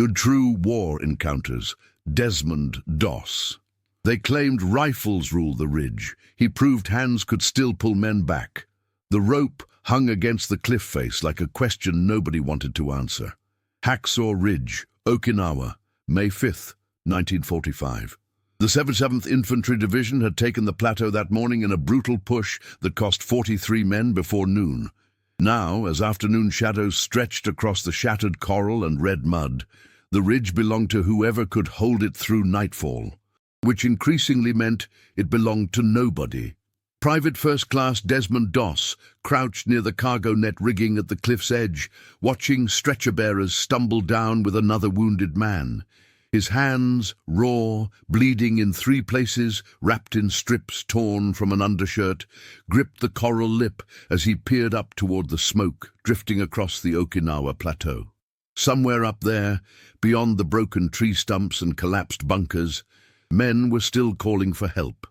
True war encounters. Desmond Doss. They claimed rifles ruled the ridge. He proved hands could still pull men back. The rope hung against the cliff face like a question nobody wanted to answer. Hacksaw Ridge, Okinawa, May 5th, 1945. The 77th Infantry Division had taken the plateau that morning in a brutal push that cost 43 men before noon. Now, as afternoon shadows stretched across the shattered coral and red mud, the ridge belonged to whoever could hold it through nightfall, which increasingly meant it belonged to nobody. Private First Class Desmond Doss crouched near the cargo net rigging at the cliff's edge, watching stretcher-bearers stumble down with another wounded man. His hands, raw, bleeding in 3 places, wrapped in strips torn from an undershirt, gripped the coral lip as he peered up toward the smoke drifting across the Okinawa plateau. Somewhere up there, beyond the broken tree stumps and collapsed bunkers, men were still calling for help.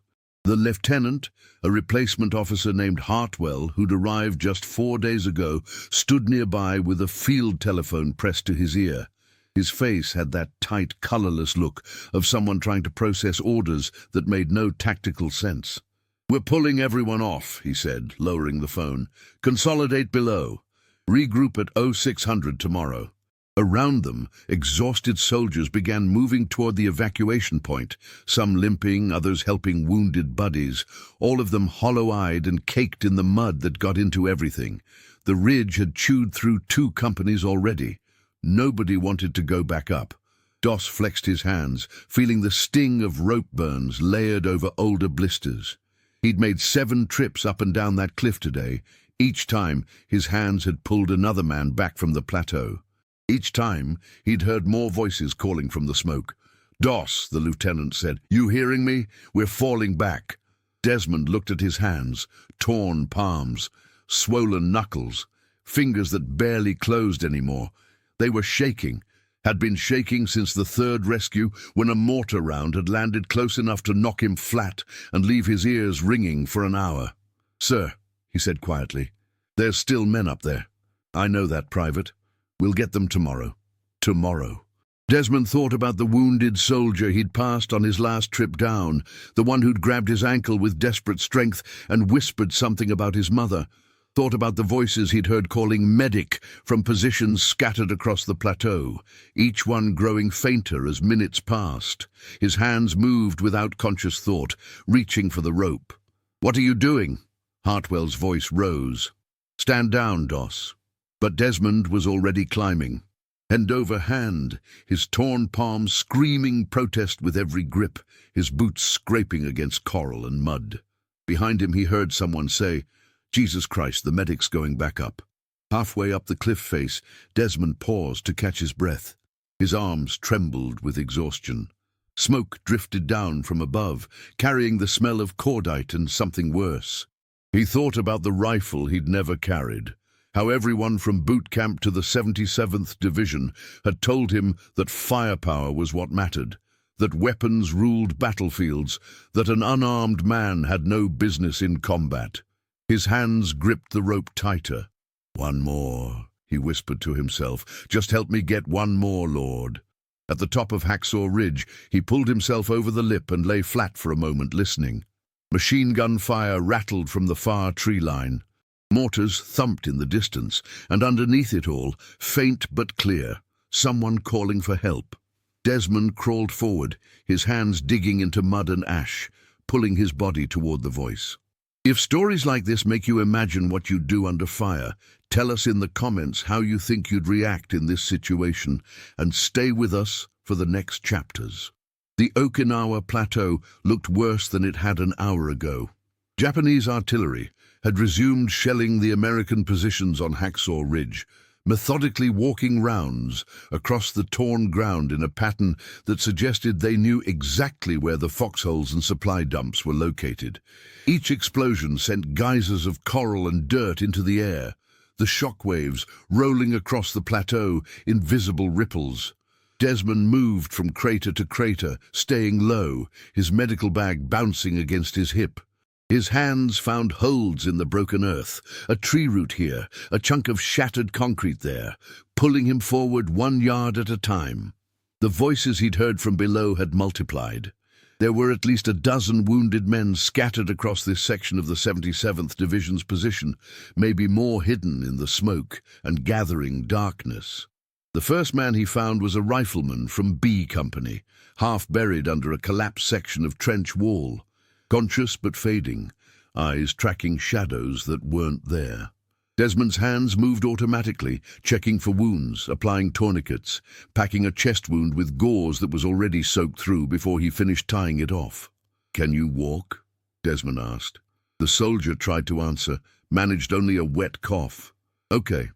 The lieutenant, a replacement officer named Hartwell, who'd arrived just 4 days ago, stood nearby with a field telephone pressed to his ear. His face had that tight, colorless look of someone trying to process orders that made no tactical sense. "We're pulling everyone off," he said, lowering the phone. "Consolidate below. Regroup at 0600 tomorrow." Around them, exhausted soldiers began moving toward the evacuation point, some limping, others helping wounded buddies, all of them hollow-eyed and caked in the mud that got into everything. The ridge had chewed through 2 companies already. Nobody wanted to go back up. Doss flexed his hands, feeling the sting of rope burns layered over older blisters. He'd made 7 trips up and down that cliff today. Each time, his hands had pulled another man back from the plateau. Each time, he'd heard more voices calling from the smoke. "Doss," the lieutenant said, "you hearing me? We're falling back." Desmond looked at his hands, torn palms, swollen knuckles, fingers that barely closed anymore. They were shaking, had been shaking since the 3rd rescue when a mortar round had landed close enough to knock him flat and leave his ears ringing for an hour. "Sir," he said quietly, "there's still men up there. I know that, Private. We'll get them tomorrow." Tomorrow. Desmond thought about the wounded soldier he'd passed on his last trip down, the one who'd grabbed his ankle with desperate strength and whispered something about his mother. Thought about the voices he'd heard calling medic from positions scattered across the plateau, each one growing fainter as minutes passed. His hands moved without conscious thought, reaching for the rope. "What are you doing?" Hartwell's voice rose. "Stand down, Doss." But Desmond was already climbing. Hand over hand, his torn palms screaming protest with every grip, his boots scraping against coral and mud. Behind him he heard someone say, "Jesus Christ, the medic's going back up." Halfway up the cliff face, Desmond paused to catch his breath. His arms trembled with exhaustion. Smoke drifted down from above, carrying the smell of cordite and something worse. He thought about the rifle he'd never carried. How everyone from boot camp to the 77th Division had told him that firepower was what mattered, that weapons ruled battlefields, that an unarmed man had no business in combat. His hands gripped the rope tighter. "One more," he whispered to himself. "Just help me get one more, Lord." At the top of Hacksaw Ridge, he pulled himself over the lip and lay flat for a moment, listening. Machine gun fire rattled from the far tree line. Mortars thumped in the distance, and underneath it all, faint but clear, someone calling for help. Desmond crawled forward, his hands digging into mud and ash, pulling his body toward the voice. If stories like this make you imagine what you'd do under fire, tell us in the comments how you think you'd react in this situation, and stay with us for the next chapters. The Okinawa Plateau looked worse than it had an hour ago. Japanese artillery had resumed shelling the American positions on Hacksaw Ridge, methodically walking rounds across the torn ground in a pattern that suggested they knew exactly where the foxholes and supply dumps were located. Each explosion sent geysers of coral and dirt into the air, the shock waves rolling across the plateau in visible ripples. Desmond moved from crater to crater, staying low, his medical bag bouncing against his hip. His hands found holes in the broken earth, a tree root here, a chunk of shattered concrete there, pulling him forward 1 yard at a time. The voices he'd heard from below had multiplied. There were at least a dozen wounded men scattered across this section of the 77th Division's position, maybe more hidden in the smoke and gathering darkness. The first man he found was a rifleman from B Company, half buried under a collapsed section of trench wall, conscious but fading, eyes tracking shadows that weren't there. Desmond's hands moved automatically, checking for wounds, applying tourniquets, packing a chest wound with gauze that was already soaked through before he finished tying it off. "Can you walk?" Desmond asked. The soldier tried to answer, managed only a wet cough. Okay,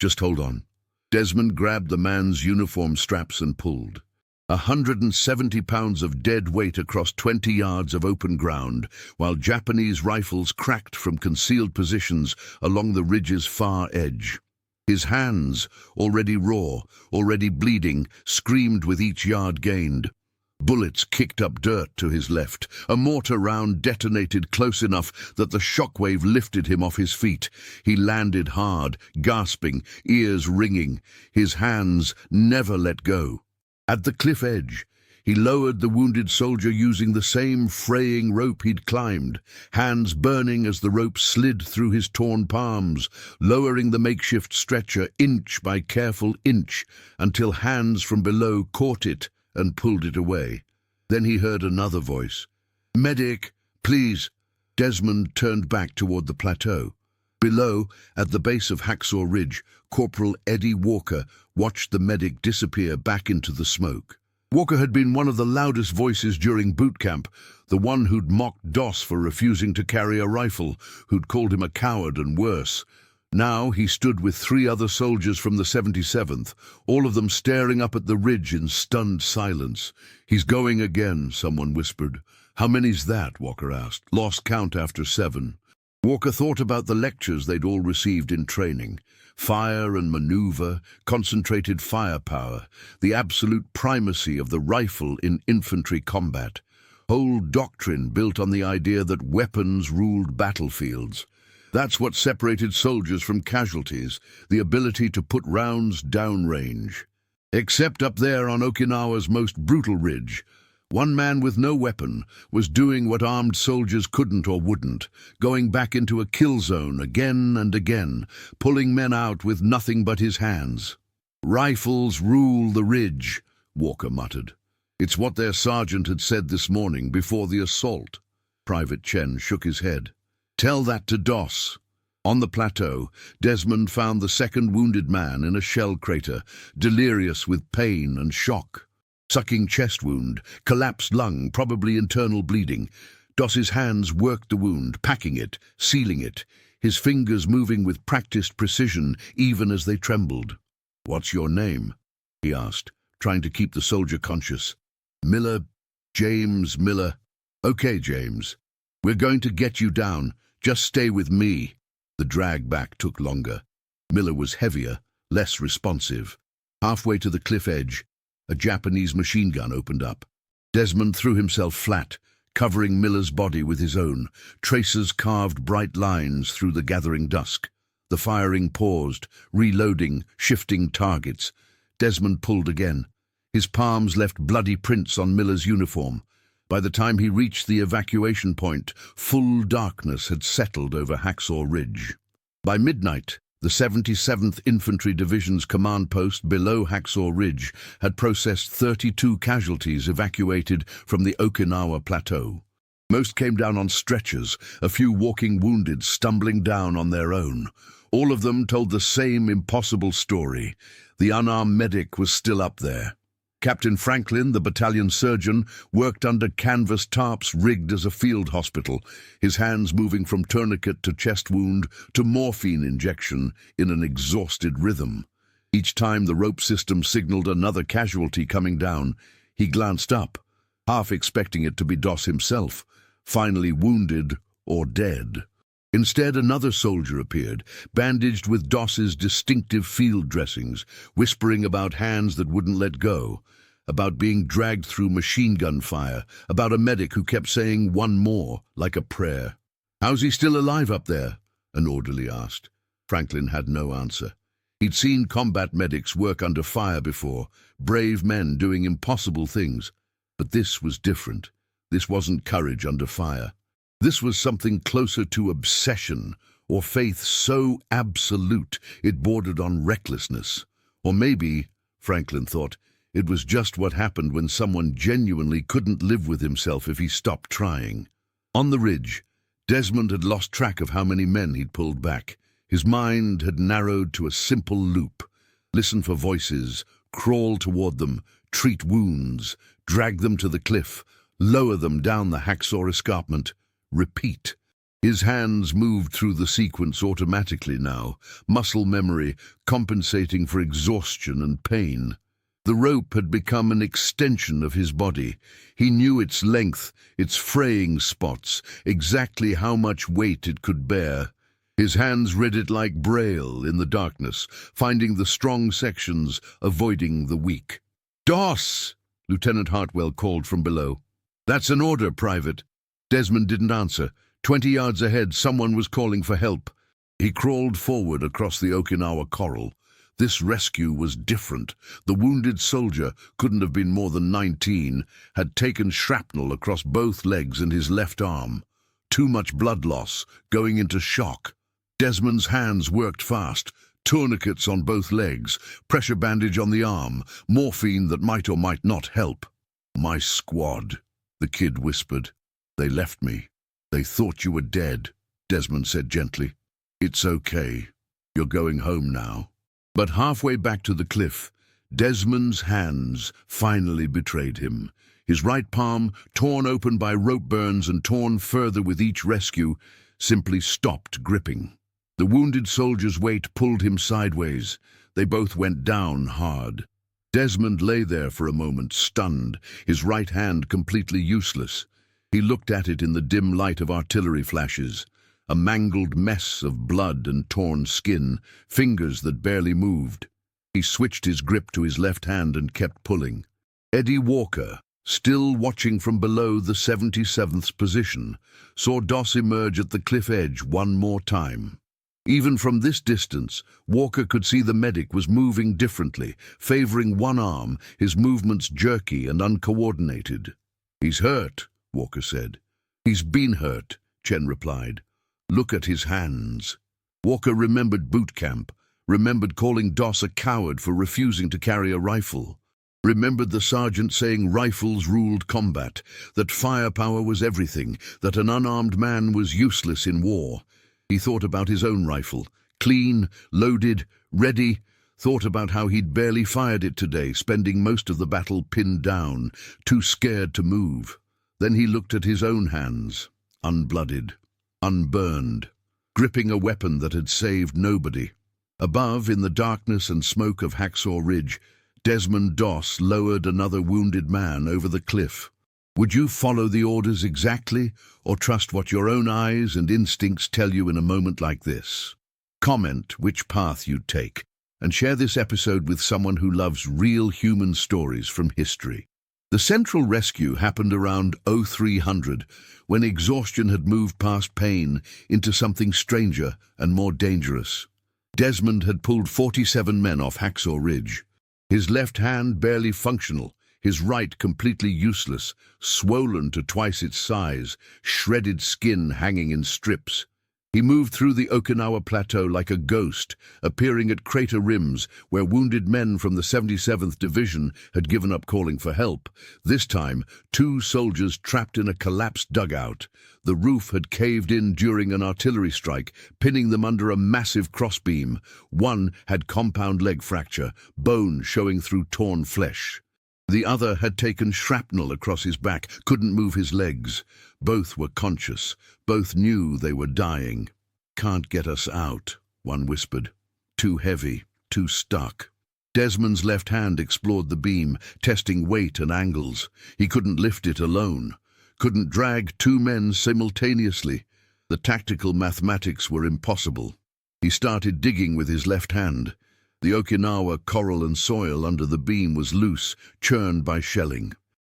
just hold on." Desmond grabbed the man's uniform straps and pulled. 170 pounds of dead weight across 20 yards of open ground, while Japanese rifles cracked from concealed positions along the ridge's far edge. His hands, already raw, already bleeding, screamed with each yard gained. Bullets kicked up dirt to his left. A mortar round detonated close enough that the shockwave lifted him off his feet. He landed hard, gasping, ears ringing. His hands never let go. At the cliff edge, he lowered the wounded soldier using the same fraying rope he'd climbed, hands burning as the rope slid through his torn palms, lowering the makeshift stretcher inch by careful inch until hands from below caught it and pulled it away. Then he heard another voice. "Medic, please." Desmond turned back toward the plateau. Below, at the base of Hacksaw Ridge, Corporal Eddie Walker watched the medic disappear back into the smoke. Walker had been one of the loudest voices during boot camp, the one who'd mocked Doss for refusing to carry a rifle, who'd called him a coward and worse. Now he stood with 3 other soldiers from the 77th, all of them staring up at the ridge in stunned silence. "He's going again," someone whispered. "How many's that?" Walker asked. "Lost count after 7. Walker thought about the lectures they'd all received in training. Fire and maneuver, concentrated firepower, the absolute primacy of the rifle in infantry combat. Whole doctrine built on the idea that weapons ruled battlefields. That's what separated soldiers from casualties, the ability to put rounds downrange. Except up there on Okinawa's most brutal ridge, one man with no weapon was doing what armed soldiers couldn't or wouldn't, going back into a kill zone again and again, pulling men out with nothing but his hands. "Rifles rule the ridge," Walker muttered. "It's what their sergeant had said this morning before the assault." Private Chen shook his head. "Tell that to Doss." On the plateau, Desmond found the second wounded man in a shell crater, delirious with pain and shock. Sucking chest wound, collapsed lung, probably internal bleeding. Doss's hands worked the wound, packing it, sealing it, his fingers moving with practiced precision even as they trembled. "What's your name?" he asked, trying to keep the soldier conscious. "Miller, James Miller." "Okay, James. We're going to get you down. Just stay with me." The drag back took longer. Miller was heavier, less responsive. Halfway to the cliff edge, a Japanese machine gun opened up. Desmond threw himself flat, covering Miller's body with his own. Tracers carved bright lines through the gathering dusk. The firing paused, reloading, shifting targets. Desmond pulled again. His palms left bloody prints on Miller's uniform. By the time he reached the evacuation point, full darkness had settled over Hacksaw Ridge. By midnight, the 77th Infantry Division's command post below Hacksaw Ridge had processed 32 casualties evacuated from the Okinawa Plateau. Most came down on stretchers, a few walking wounded stumbling down on their own. All of them told the same impossible story. The unarmed medic was still up there. Captain Franklin, the battalion surgeon, worked under canvas tarps rigged as a field hospital, his hands moving from tourniquet to chest wound to morphine injection in an exhausted rhythm. Each time the rope system signaled another casualty coming down, he glanced up, half expecting it to be Doss himself, finally wounded or dead. Instead, another soldier appeared, bandaged with Doss's distinctive field dressings, whispering about hands that wouldn't let go, about being dragged through machine gun fire, about a medic who kept saying "one more," like a prayer. "How's he still alive up there?" an orderly asked. Franklin had no answer. He'd seen combat medics work under fire before, brave men doing impossible things. But this was different. This wasn't courage under fire. This was something closer to obsession, or faith so absolute it bordered on recklessness. Or maybe, Franklin thought, it was just what happened when someone genuinely couldn't live with himself if he stopped trying. On the ridge, Desmond had lost track of how many men he'd pulled back. His mind had narrowed to a simple loop. Listen for voices, crawl toward them, treat wounds, drag them to the cliff, lower them down the hacksaw escarpment. Repeat. His hands moved through the sequence automatically now, muscle memory compensating for exhaustion and pain. The rope had become an extension of his body. He knew its length, its fraying spots, exactly how much weight it could bear. His hands read it like braille in the darkness, finding the strong sections, avoiding the weak. "Doss!" Lieutenant Hartwell called from below. "That's an order, Private." Desmond didn't answer. 20 yards ahead, someone was calling for help. He crawled forward across the Okinawa coral. This rescue was different. The wounded soldier, couldn't have been more than 19, had taken shrapnel across both legs and his left arm. Too much blood loss, going into shock. Desmond's hands worked fast. Tourniquets on both legs, pressure bandage on the arm, morphine that might or might not help. "My squad," the kid whispered. "They left me. They thought you were dead," Desmond said gently. "It's okay. You're going home now." But halfway back to the cliff, Desmond's hands finally betrayed him. His right palm, torn open by rope burns and torn further with each rescue, simply stopped gripping. The wounded soldier's weight pulled him sideways. They both went down hard. Desmond lay there for a moment, stunned, his right hand completely useless. He looked at it in the dim light of artillery flashes, a mangled mess of blood and torn skin, fingers that barely moved. He switched his grip to his left hand and kept pulling. Eddie Walker, still watching from below the 77th position, saw Doss emerge at the cliff edge one more time. Even from this distance, Walker could see the medic was moving differently, favoring one arm, his movements jerky and uncoordinated. "He's hurt," Walker said. "He's been hurt," Chen replied. "Look at his hands." Walker remembered boot camp, remembered calling Doss a coward for refusing to carry a rifle, remembered the sergeant saying rifles ruled combat, that firepower was everything, that an unarmed man was useless in war. He thought about his own rifle, clean, loaded, ready, thought about how he'd barely fired it today, spending most of the battle pinned down, too scared to move. Then he looked at his own hands, unblooded, unburned, gripping a weapon that had saved nobody. Above, in the darkness and smoke of Hacksaw Ridge, Desmond Doss lowered another wounded man over the cliff. Would you follow the orders exactly, or trust what your own eyes and instincts tell you in a moment like this? Comment which path you'd take, and share this episode with someone who loves real human stories from history. The central rescue happened around 0300, when exhaustion had moved past pain into something stranger and more dangerous. Desmond had pulled 47 men off Hacksaw Ridge. His left hand barely functional, his right completely useless, swollen to twice its size, shredded skin hanging in strips. He moved through the Okinawa Plateau like a ghost, appearing at crater rims where wounded men from the 77th Division had given up calling for help. This time, 2 soldiers trapped in a collapsed dugout. The roof had caved in during an artillery strike, pinning them under a massive crossbeam. One had compound leg fracture, bone showing through torn flesh. The other had taken shrapnel across his back, couldn't move his legs. Both were conscious. Both knew they were dying. "Can't get us out," one whispered. "Too heavy, too stuck." Desmond's left hand explored the beam, testing weight and angles. He couldn't lift it alone. Couldn't drag 2 men simultaneously. The tactical mathematics were impossible. He started digging with his left hand. The Okinawa coral and soil under the beam was loose, churned by shelling.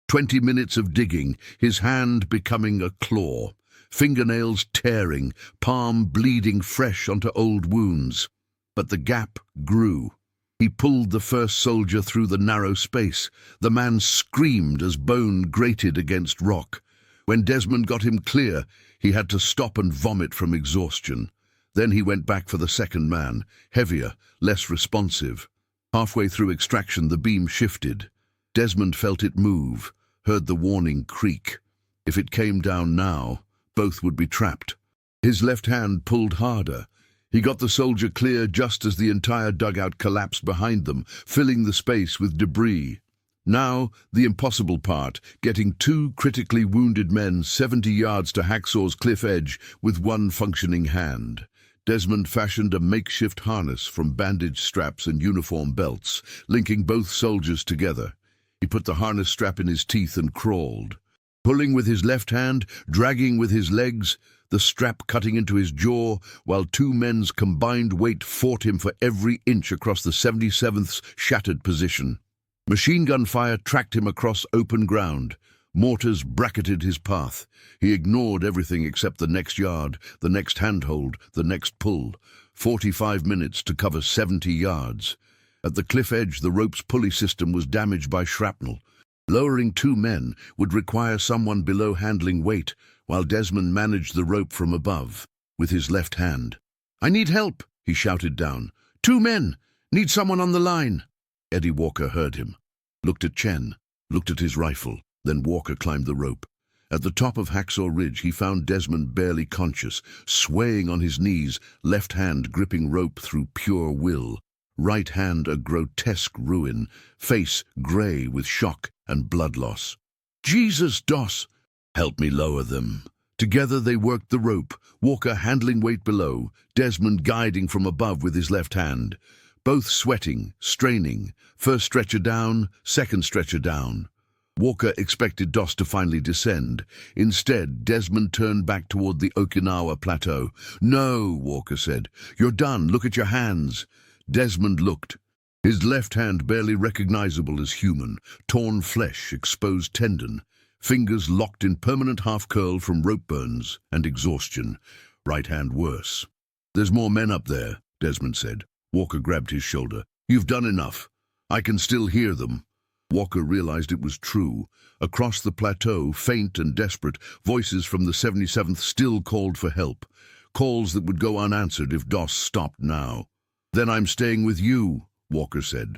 20 minutes of digging, his hand becoming a claw, fingernails tearing, palm bleeding fresh onto old wounds. But the gap grew. He pulled the first soldier through the narrow space. The man screamed as bone grated against rock. When Desmond got him clear, he had to stop and vomit from exhaustion. Then he went back for the second man, heavier, less responsive. Halfway through extraction, the beam shifted. Desmond felt it move, heard the warning creak. If it came down now, both would be trapped. His left hand pulled harder. He got the soldier clear just as the entire dugout collapsed behind them, filling the space with debris. Now, the impossible part, getting two critically wounded men 70 yards to Hacksaw's cliff edge with one functioning hand. Desmond fashioned a makeshift harness from bandage straps and uniform belts, linking both soldiers together. He put the harness strap in his teeth and crawled. Pulling with his left hand, dragging with his legs, the strap cutting into his jaw, while two men's combined weight fought him for every inch across the 77th's shattered position. Machine gun fire tracked him across open ground. Mortars bracketed his path. He ignored everything except the next yard, the next handhold, the next pull. 45 minutes to cover 70 yards. At the cliff edge, the rope's pulley system was damaged by shrapnel. Lowering two men would require someone below handling weight, while Desmond managed the rope from above, with his left hand. "I need help," he shouted down. "Two men! Need someone on the line!" Eddie Walker heard him, looked at Chen, looked at his rifle. Then Walker climbed the rope. At the top of Hacksaw Ridge, he found Desmond barely conscious, swaying on his knees, left hand gripping rope through pure will. Right hand a grotesque ruin, face grey with shock and blood loss. "Jesus, Doss! Help me lower them." Together they worked the rope, Walker handling weight below, Desmond guiding from above with his left hand. Both sweating, straining, first stretcher down, second stretcher down. Walker expected Doss to finally descend. Instead, Desmond turned back toward the Okinawa plateau. "No," Walker said. "You're done. Look at your hands." Desmond looked. His left hand barely recognizable as human, torn flesh, exposed tendon, fingers locked in permanent half-curl from rope burns and exhaustion. Right hand worse. "There's more men up there," Desmond said. Walker grabbed his shoulder. "You've done enough. I can still hear them." Walker realized it was true. Across the plateau, faint and desperate, voices from the 77th still called for help. Calls that would go unanswered if Doss stopped now. "Then I'm staying with you," Walker said.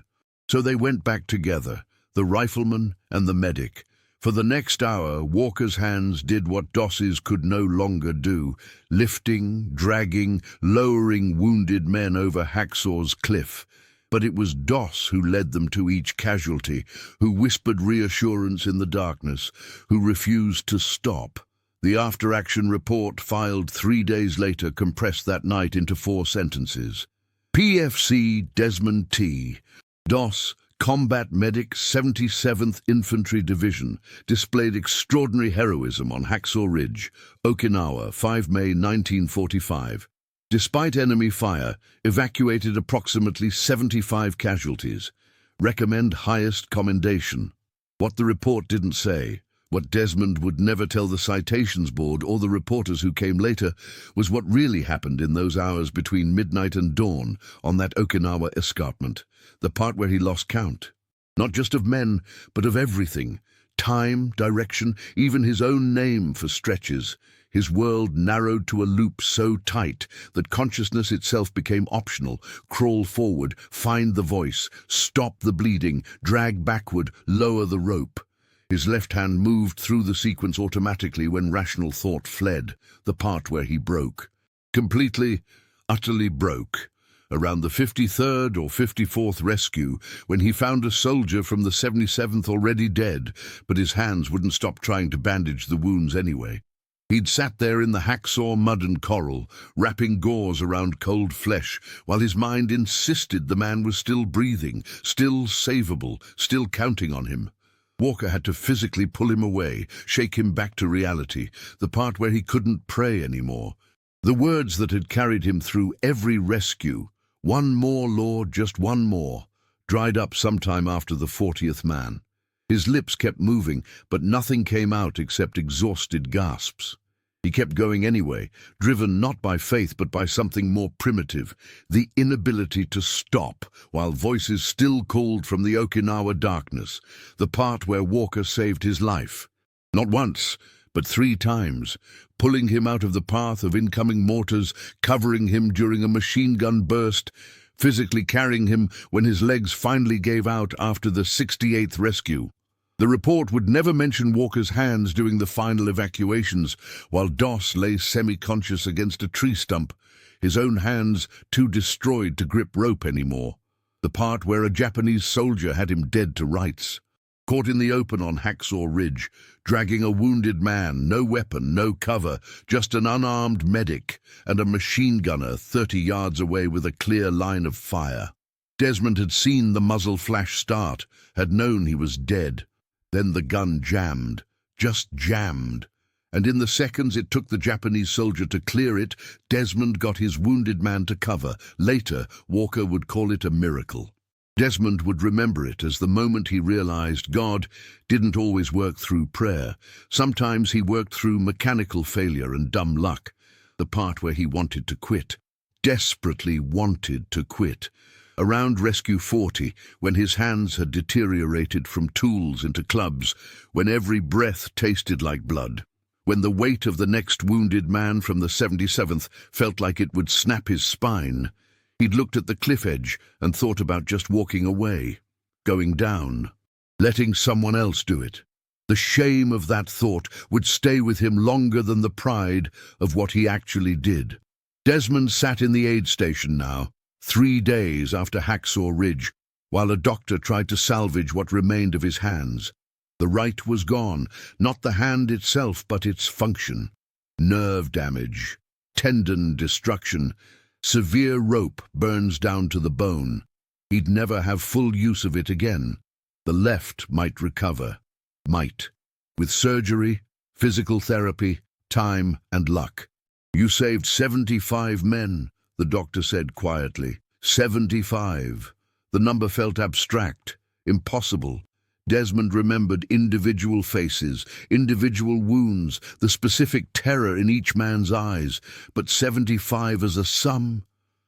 So they went back together, the rifleman and the medic. For the next hour, Walker's hands did what Doss's could no longer do, lifting, dragging, lowering wounded men over Hacksaw's cliff. But it was Doss who led them to each casualty, who whispered reassurance in the darkness, who refused to stop. The after-action report, filed 3 days later, compressed that night into 4 sentences. PFC Desmond T. Doss, Combat Medic, 77th Infantry Division, displayed extraordinary heroism on Hacksaw Ridge, Okinawa, 5 May 1945. Despite enemy fire, evacuated approximately 75 casualties. Recommend highest commendation. What the report didn't say, what Desmond would never tell the citations board or the reporters who came later, was what really happened in those hours between midnight and dawn on that Okinawa escarpment, the part where he lost count. Not just of men, but of everything. Time, direction, even his own name for stretches. His world narrowed to a loop so tight that consciousness itself became optional. Crawl forward, find the voice, stop the bleeding, drag backward, lower the rope. His left hand moved through the sequence automatically when rational thought fled, the part where he broke. Completely, utterly broke. Around the 53rd or 54th rescue, when he found a soldier from the 77th already dead, but his hands wouldn't stop trying to bandage the wounds anyway. He'd sat there in the hacksaw mud and coral, wrapping gauze around cold flesh, while his mind insisted the man was still breathing, still savable, still counting on him. Walker had to physically pull him away, shake him back to reality, the part where he couldn't pray anymore. The words that had carried him through every rescue, "One more, Lord, just one more," dried up sometime after the 40th man. His lips kept moving, but nothing came out except exhausted gasps. He kept going anyway, driven not by faith but by something more primitive, the inability to stop while voices still called from the Okinawa darkness, the part where Walker saved his life. Not once, but 3 times, pulling him out of the path of incoming mortars, covering him during a machine gun burst, physically carrying him when his legs finally gave out after the 68th rescue. The report would never mention Walker's hands during the final evacuations, while Doss lay semi-conscious against a tree stump, his own hands too destroyed to grip rope anymore, the part where a Japanese soldier had him dead to rights. Caught in the open on Hacksaw Ridge, dragging a wounded man, no weapon, no cover, just an unarmed medic and a machine gunner 30 yards away with a clear line of fire. Desmond had seen the muzzle flash start, had known he was dead. Then the gun jammed, just jammed, and in the seconds it took the Japanese soldier to clear it, Desmond got his wounded man to cover. Later, Walker would call it a miracle. Desmond would remember it as the moment he realized God didn't always work through prayer. Sometimes he worked through mechanical failure and dumb luck, the part where he wanted to quit, desperately wanted to quit. Around Rescue 40, when his hands had deteriorated from tools into clubs, when every breath tasted like blood, when the weight of the next wounded man from the 77th felt like it would snap his spine, he'd looked at the cliff edge and thought about just walking away, going down, letting someone else do it. The shame of that thought would stay with him longer than the pride of what he actually did. Desmond sat in the aid station now, 3 days after Hacksaw Ridge, while a doctor tried to salvage what remained of his hands. The right was gone, not the hand itself, but its function. Nerve damage, tendon destruction, severe rope burns down to the bone. He'd never have full use of it again. The left might recover. Might. With surgery, physical therapy, time and luck. "You saved 75 men," the doctor said quietly. 75. The number felt abstract, impossible. Desmond remembered individual faces, individual wounds, the specific terror in each man's eyes. But 75 as a sum?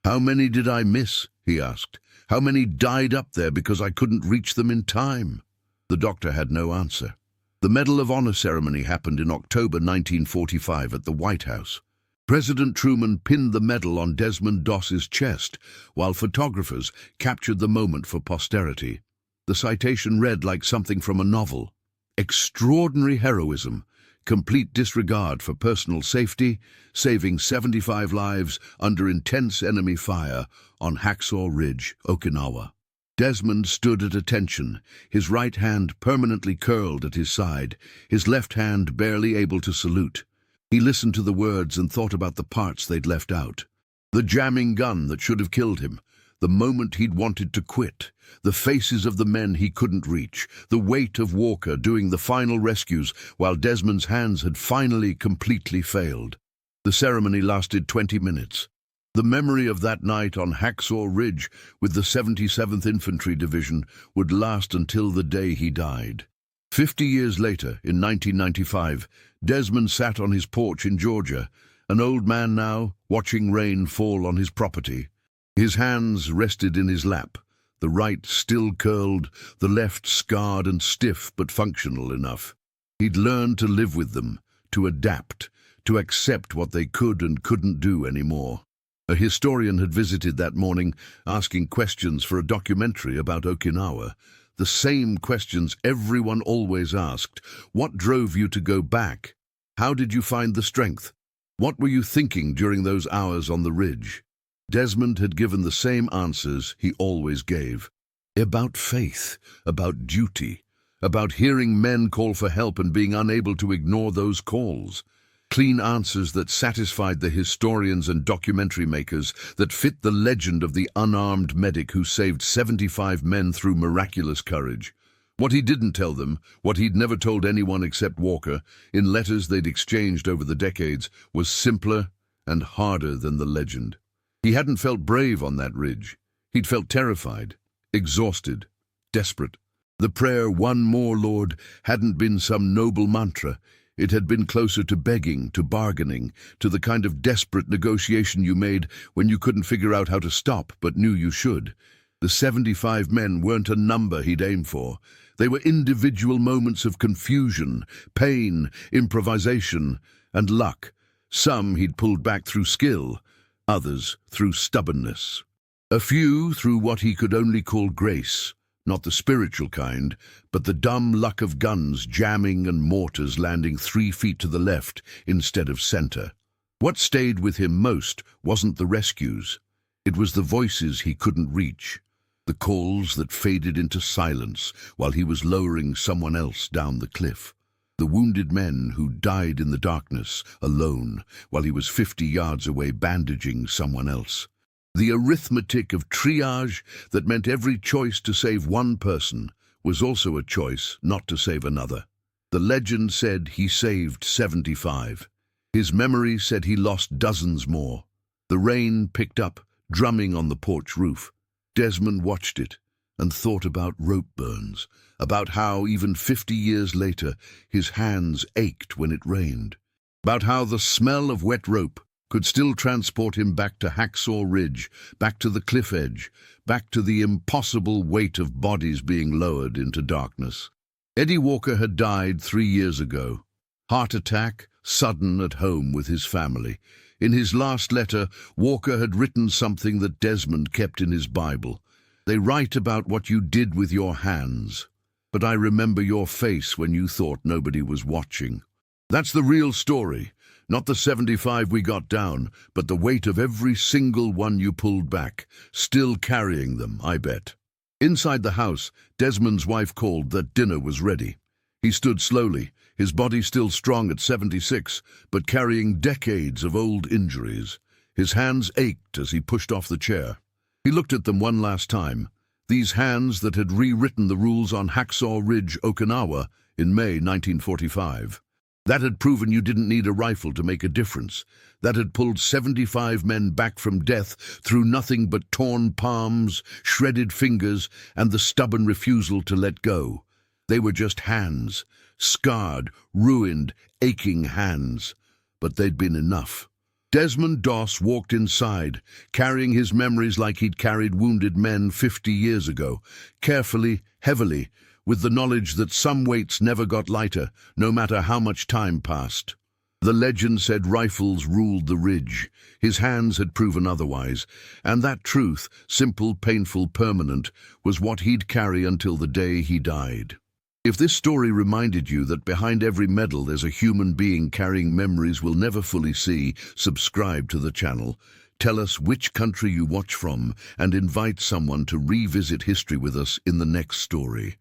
"How many did I miss?" he asked. "How many died up there because I couldn't reach them in time?" The doctor had no answer. The Medal of Honor ceremony happened in October 1945 at the White House. President Truman pinned the medal on Desmond Doss's chest, while photographers captured the moment for posterity. The citation read like something from a novel. "Extraordinary heroism, complete disregard for personal safety, saving 75 lives under intense enemy fire on Hacksaw Ridge, Okinawa." Desmond stood at attention, his right hand permanently curled at his side, his left hand barely able to salute. He listened to the words and thought about the parts they'd left out. The jamming gun that should have killed him, the moment he'd wanted to quit, the faces of the men he couldn't reach, the weight of Walker doing the final rescues while Desmond's hands had finally completely failed. The ceremony lasted 20 minutes. The memory of that night on Hacksaw Ridge with the 77th Infantry Division would last until the day he died. 50 years later, in 1995, Desmond sat on his porch in Georgia, an old man now, watching rain fall on his property. His hands rested in his lap, the right still curled, the left scarred and stiff but functional enough. He'd learned to live with them, to adapt, to accept what they could and couldn't do anymore. A historian had visited that morning, asking questions for a documentary about Okinawa. The same questions everyone always asked. What drove you to go back? How did you find the strength? What were you thinking during those hours on the ridge? Desmond had given the same answers he always gave. About faith, about duty, about hearing men call for help and being unable to ignore those calls. Clean answers that satisfied the historians and documentary makers, that fit the legend of the unarmed medic who saved 75 men through miraculous courage. What he didn't tell them, what he'd never told anyone except Walker, in letters they'd exchanged over the decades, was simpler and harder than the legend. He hadn't felt brave on that ridge. He'd felt terrified, exhausted, desperate. The prayer, "One more, Lord," hadn't been some noble mantra. It had been closer to begging, to bargaining, to the kind of desperate negotiation you made when you couldn't figure out how to stop but knew you should. The 75 men weren't a number he'd aim for. They were individual moments of confusion, pain, improvisation, and luck. Some he'd pulled back through skill, others through stubbornness. A few through what he could only call grace, not the spiritual kind, but the dumb luck of guns jamming and mortars landing 3 feet to the left instead of center. What stayed with him most wasn't the rescues. It was the voices he couldn't reach, the calls that faded into silence while he was lowering someone else down the cliff. The wounded men who died in the darkness, alone, while he was 50 yards away bandaging someone else. The arithmetic of triage that meant every choice to save one person was also a choice not to save another. The legend said he saved 75. His memory said he lost dozens more. The rain picked up, drumming on the porch roof. Desmond watched it and thought about rope burns, about how, even 50 years later, his hands ached when it rained, about how the smell of wet rope could still transport him back to Hacksaw Ridge, back to the cliff edge, back to the impossible weight of bodies being lowered into darkness. Eddie Walker had died 3 years ago. Heart attack, sudden, at home with his family. In his last letter, Walker had written something that Desmond kept in his Bible. They write about what you did with your hands, but I remember your face when you thought nobody was watching. That's the real story. Not the 75 we got down, but the weight of every single one you pulled back, still carrying them, I bet. Inside the house, Desmond's wife called that dinner was ready. He stood slowly, his body still strong at 76, but carrying decades of old injuries. His hands ached as he pushed off the chair. He looked at them one last time, these hands that had rewritten the rules on Hacksaw Ridge, Okinawa, in May 1945. That had proven you didn't need a rifle to make a difference. That had pulled 75 men back from death through nothing but torn palms, shredded fingers, and the stubborn refusal to let go. They were just hands, scarred, ruined, aching hands. But they'd been enough. Desmond Doss walked inside, carrying his memories like he'd carried wounded men 50 years ago, carefully, heavily, with the knowledge that some weights never got lighter, no matter how much time passed. The legend said rifles ruled the ridge. His hands had proven otherwise, and that truth, simple, painful, permanent, was what he'd carry until the day he died. If this story reminded you that behind every medal there's a human being carrying memories we'll never fully see, subscribe to the channel. Tell us which country you watch from, and invite someone to revisit history with us in the next story.